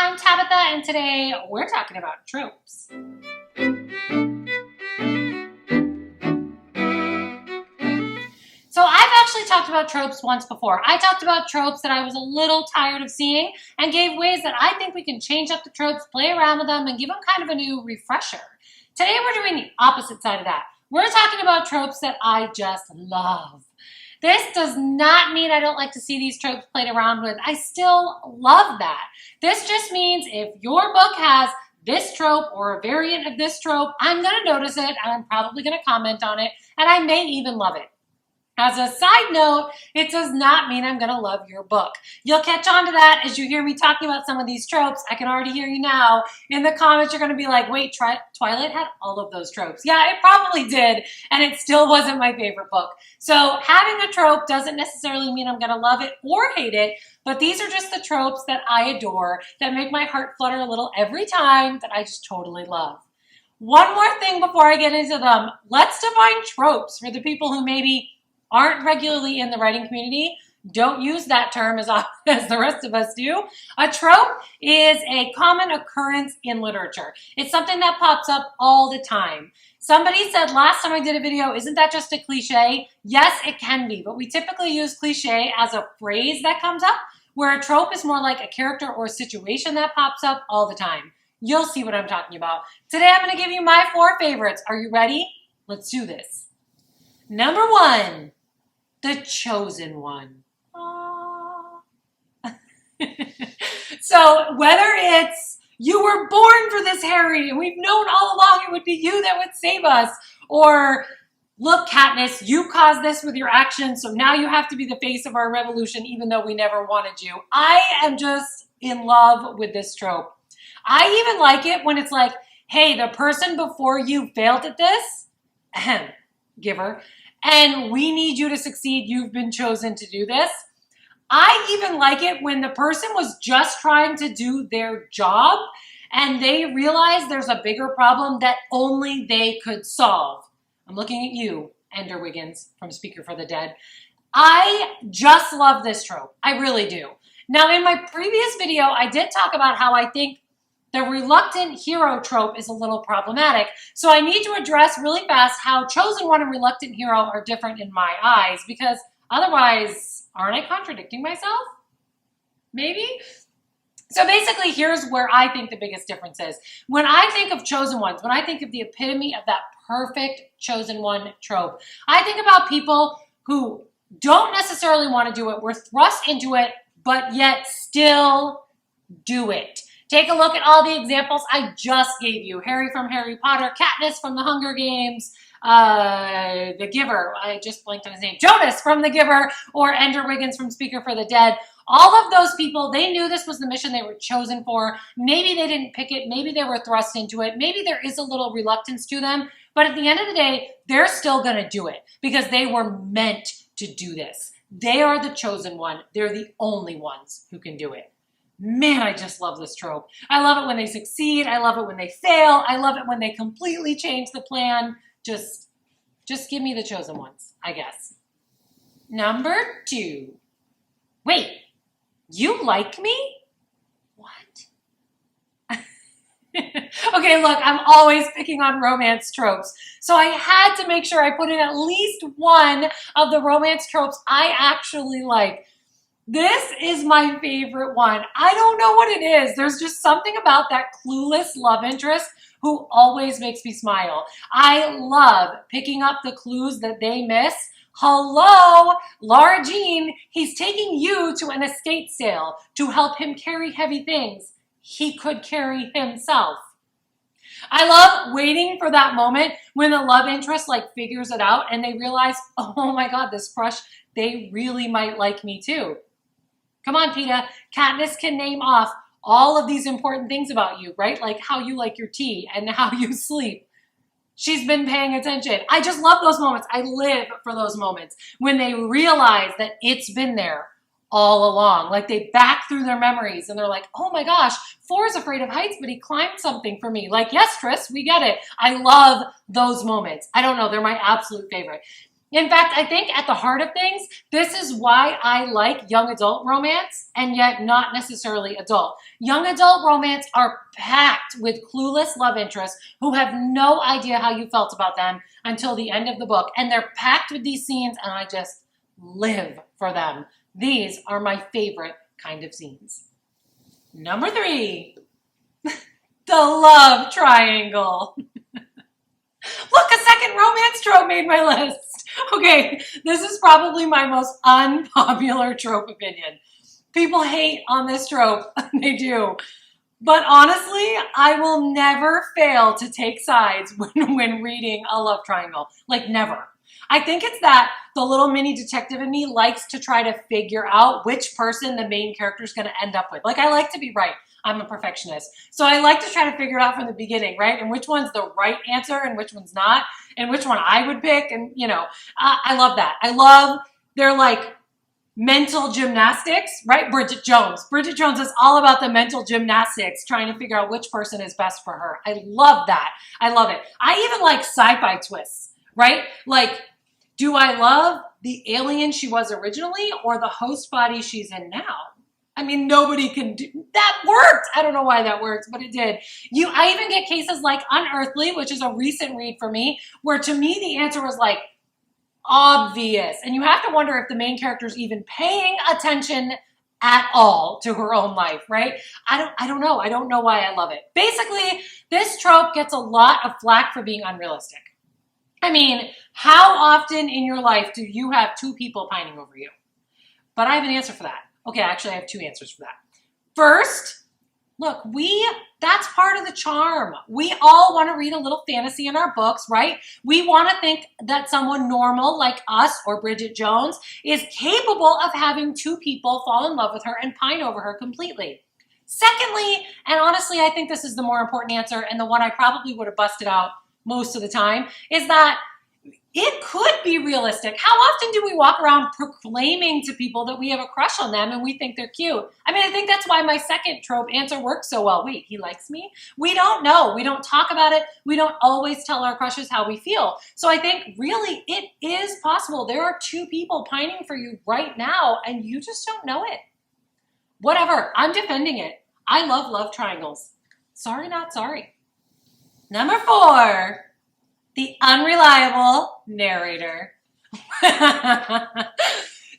I'm Tabitha, and today we're talking about tropes. So I've actually talked about tropes once before. I talked about tropes that I was a little tired of seeing and gave ways that I think we can change up the tropes, play around with them, and give them kind of a new refresher. Today we're doing the opposite side of that. We're talking about tropes that I just love. This does not mean I don't like to see these tropes played around with. I still love that. This just means if your book has this trope or a variant of this trope, I'm going to notice it and I'm probably going to comment on it, and I may even love it. As a side note, it does not mean I'm going to love your book. You'll catch on to that as you hear me talking about some of these tropes. I can already hear you now. In the comments, you're going to be like, wait, Twilight had all of those tropes. Yeah, it probably did, and it still wasn't my favorite book. So having a trope doesn't necessarily mean I'm going to love it or hate it, but these are just the tropes that I adore, that make my heart flutter a little every time, that I just totally love. One more thing before I get into them. Let's define tropes for the people who maybe aren't regularly in the writing community. Don't use that term as often as the rest of us do. A trope is a common occurrence in literature. It's something that pops up all the time. Somebody said last time I did a video, isn't that just a cliche? Yes, it can be, but we typically use cliche as a phrase that comes up, where a trope is more like a character or a situation that pops up all the time. You'll see what I'm talking about. Today I'm going to give you my 4 favorites. Are you ready? Let's do this. Number 1. The chosen one. So whether it's you were born for this, Harry, and we've known all along it would be you that would save us, or look, Katniss, you caused this with your actions, so now you have to be the face of our revolution even though we never wanted you. I am just in love with this trope. I even like it when it's like, hey, the person before you failed at this, giver, and we need you to succeed. You've been chosen to do this. I even like it when the person was just trying to do their job and they realize there's a bigger problem that only they could solve. I'm looking at you, Ender Wiggins from Speaker for the Dead. I just love this trope. I really do. Now, in my previous video, I did talk about how I think the reluctant hero trope is a little problematic. So I need to address really fast how chosen one and reluctant hero are different in my eyes, because otherwise, aren't I contradicting myself? Maybe? So basically, here's where I think the biggest difference is. When I think of chosen ones, when I think of the epitome of that perfect chosen one trope, I think about people who don't necessarily want to do it, were thrust into it, but yet still do it. Take a look at all the examples I just gave you. Harry from Harry Potter, Katniss from The Hunger Games, The Giver, I just blanked on his name, Jonas from The Giver, or Ender Wiggins from Speaker for the Dead. All of those people, they knew this was the mission they were chosen for. Maybe they didn't pick it. Maybe they were thrust into it. Maybe there is a little reluctance to them. But at the end of the day, they're still going to do it because they were meant to do this. They are the chosen one. They're the only ones who can do it. Man, I just love this trope. I love it when they succeed. I love it when they fail. I love it when they completely change the plan. Just give me the chosen ones, I guess. Number 2. Wait, you like me? What? Okay, look, I'm always picking on romance tropes. So I had to make sure I put in at least one of the romance tropes I actually like. This is my favorite one. I don't know what it is. There's just something about that clueless love interest who always makes me smile. I love picking up the clues that they miss. Hello, Laura Jean, he's taking you to an estate sale to help him carry heavy things he could carry himself. I love waiting for that moment when the love interest figures it out and they realize, oh my God, this crush, they really might like me too. Come on, Peta. Katniss can name off all of these important things about you, right? Like how you like your tea and how you sleep. She's been paying attention. I just love those moments. I live for those moments when they realize that it's been there all along. Like they back through their memories and they're like, oh my gosh, For's afraid of heights, but he climbed something for me. Like, yes, Tris, we get it. I love those moments. I don't know. They're my absolute favorite. In fact, I think at the heart of things, this is why I like young adult romance and yet not necessarily adult. Young adult romance are packed with clueless love interests who have no idea how you felt about them until the end of the book. And they're packed with these scenes and I just live for them. These are my favorite kind of scenes. Number 3, the love triangle. Look, a second romance trope made my list. Okay, this is probably my most unpopular trope opinion. People hate on this trope, they do. But honestly, I will never fail to take sides when reading a love triangle. Like, never. I think it's that the little mini detective in me likes to try to figure out which person the main character is going to end up with. Like, I like to be right. I'm a perfectionist. So I like to try to figure it out from the beginning, right? And which one's the right answer and which one's not, and which one I would pick. And, you know, I love that. I love their like mental gymnastics, right? Bridget Jones. Bridget Jones is all about the mental gymnastics, trying to figure out which person is best for her. I love that. I love it. I even like sci-fi twists, right? Like, do I love the alien she was originally or the host body she's in now? I mean, nobody can do that. Worked. I don't know why that works, but it did. I even get cases like Unearthly, which is a recent read for me, where to me the answer was like obvious. And you have to wonder if the main character is even paying attention at all to her own life, right? I don't know. I don't know why I love it. Basically, this trope gets a lot of flack for being unrealistic. I mean, how often in your life do you have 2 people pining over you? But I have an answer for that. Okay, actually, I have 2 answers for that. First, look, that's part of the charm. We all want to read a little fantasy in our books, right? We want to think that someone normal like us or Bridget Jones is capable of having 2 people fall in love with her and pine over her completely. Secondly, and honestly, I think this is the more important answer and the one I probably would have busted out most of the time, is that it could be realistic. How often do we walk around proclaiming to people that we have a crush on them and we think they're cute? I mean, I think that's why my second trope answer works so well. Wait, he likes me? We don't know. We don't talk about it. We don't always tell our crushes how we feel. So I think really it is possible. There are 2 people pining for you right now and you just don't know it. Whatever. I'm defending it. I love triangles. Sorry, not sorry. Number 4. The unreliable narrator.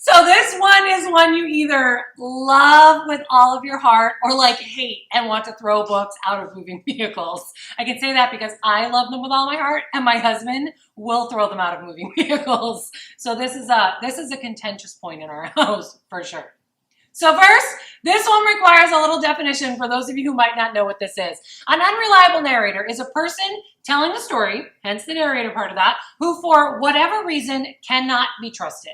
So this one is one you either love with all of your heart or like hate and want to throw books out of moving vehicles. I can say that because I love them with all my heart and my husband will throw them out of moving vehicles. So this is a contentious point in our house for sure. So first, this one requires a little definition for those of you who might not know what this is. An unreliable narrator is a person telling a story, hence the narrator part of that, who for whatever reason cannot be trusted.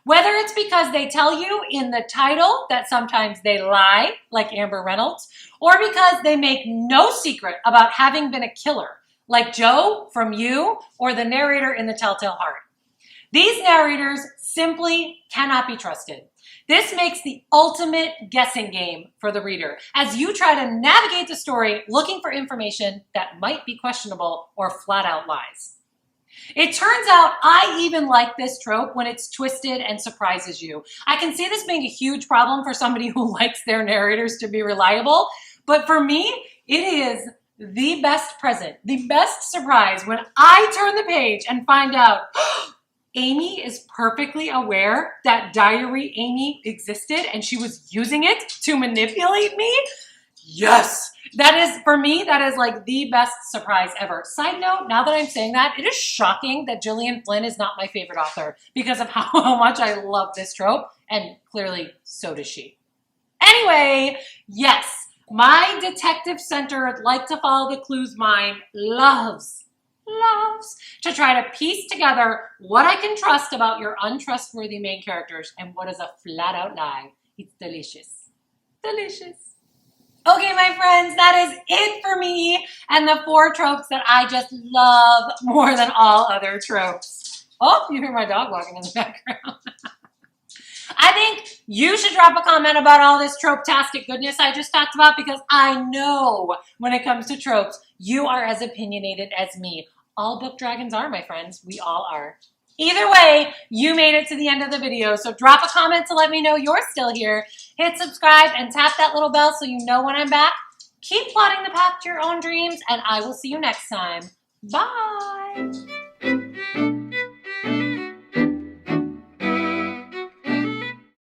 Whether it's because they tell you in the title that sometimes they lie, like Amber Reynolds, or because they make no secret about having been a killer, like Joe from You or the narrator in The Telltale Heart. These narrators simply cannot be trusted. This makes the ultimate guessing game for the reader as you try to navigate the story looking for information that might be questionable or flat out lies. It turns out I even like this trope when it's twisted and surprises you. I can see this being a huge problem for somebody who likes their narrators to be reliable, but for me, it is the best present, the best surprise when I turn the page and find out Amy is perfectly aware that Diary Amy existed and she was using it to manipulate me. Yes, that is, for me, that is like the best surprise ever. Side note, now that I'm saying that, it is shocking that Gillian Flynn is not my favorite author because of how much I love this trope, and clearly so does she. Anyway, yes, my detective-centered, like to follow the clues mind loves to try to piece together what I can trust about your untrustworthy main characters and what is a flat-out lie. It's delicious. Delicious. Okay, my friends, that is it for me and the 4 tropes that I just love more than all other tropes. Oh, you hear my dog walking in the background. I think you should drop a comment about all this trope-tastic goodness I just talked about because I know when it comes to tropes, you are as opinionated as me. All book dragons are, my friends. We all are. Either way, you made it to the end of the video. So drop a comment to let me know you're still here. Hit subscribe and tap that little bell so you know when I'm back. Keep plotting the path to your own dreams, and I will see you next time. Bye.